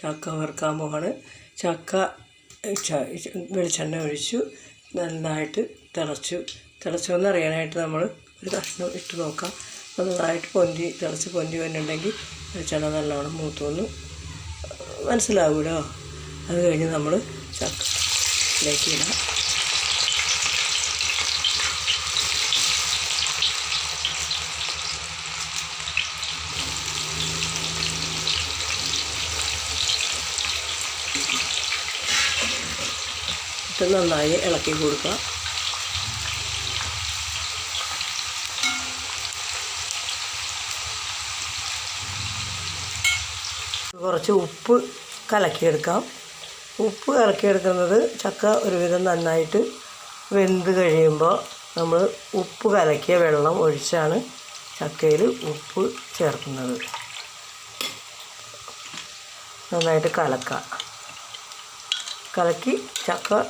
ചക്ക വറുക്കാൻ പോവാണ്. ചക്ക വെളിച്ചെണ്ണ ഒഴിച്ചു നന്നായിട്ട് തിളച്ചോന്ന് അറിയാനായിട്ട് നമ്മൾ ഒരു കഷ്ണം ഇട്ട് നോക്കാം. നന്നായിട്ട് തിളച്ച് വരുന്നുണ്ടെങ്കിൽ വെളിച്ചെണ്ണ നല്ലോണം മൂത്തൊന്ന് മനസ്സിലാവുമല്ലോ. അത് കഴിഞ്ഞ് നമ്മൾ ചക്കയിലേക്ക് ഇടാം. നന്നായി ഇളക്കി കൊടുക്കുക. കുറച്ച് ഉപ്പ് കലക്കിയെടുക്കാം. ഉപ്പ് കലക്കിയെടുക്കുന്നത് ചക്ക ഒരുവിധം നന്നായിട്ട് വെന്ത് കഴിയുമ്പോൾ നമ്മൾ ഉപ്പ് കലക്കിയ വെള്ളം ഒഴിച്ചാണ് ചക്കയിൽ ഉപ്പ് ചേർക്കുന്നത്. നന്നായിട്ട് കലക്കി ചക്ക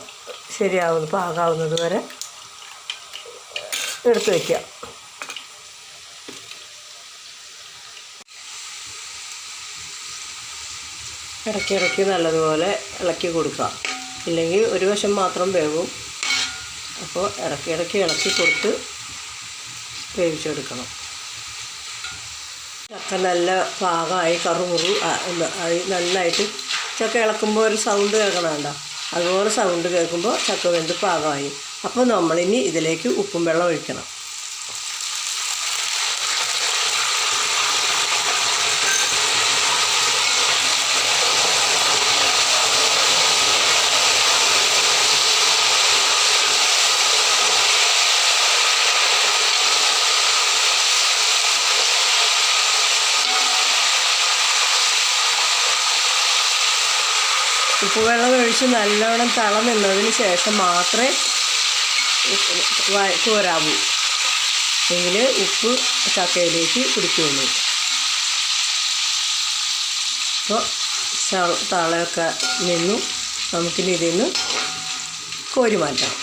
പാകാവുന്നത് വരെ എടുത്ത് വയ്ക്കുക. ഇടയ്ക്കിടയ്ക്ക് നല്ലതുപോലെ ഇളക്കി കൊടുക്കുക. ഇല്ലെങ്കിൽ ഒരു വശം മാത്രം വേവും. അപ്പോൾ ഇടയ്ക്കിടയ്ക്ക് ഇളക്കി കൊടുത്ത് വേവിച്ചെടുക്കണം. ചക്ക നല്ല പാകമായി കറുമുറു ആയി നന്നായിട്ട് ചക്ക ഇളക്കുമ്പോൾ ഒരു സൗണ്ട് കേൾക്കണമല്ലോ. അതുപോലെ സൗണ്ട് കേൾക്കുമ്പോൾ ചക്ക വെന്ത് പാകമായി. അപ്പോൾ നമ്മളിനി ഇതിലേക്ക് ഉപ്പും വെള്ളം ഒഴിക്കണം. ഉപ്പുവെള്ളം ഒഴിച്ച് നല്ലവണ്ണം നിന്നതിന് ശേഷം മാത്രമേ കോരാവൂ. എങ്കിൽ ഉപ്പ് ചക്കയിലേക്ക് പിടിക്കുകയുള്ളൂ. അപ്പോൾ തളയൊക്കെ നിന്നു. നമുക്കിനി ഇതിൽ നിന്ന് കോരി മാറ്റാം.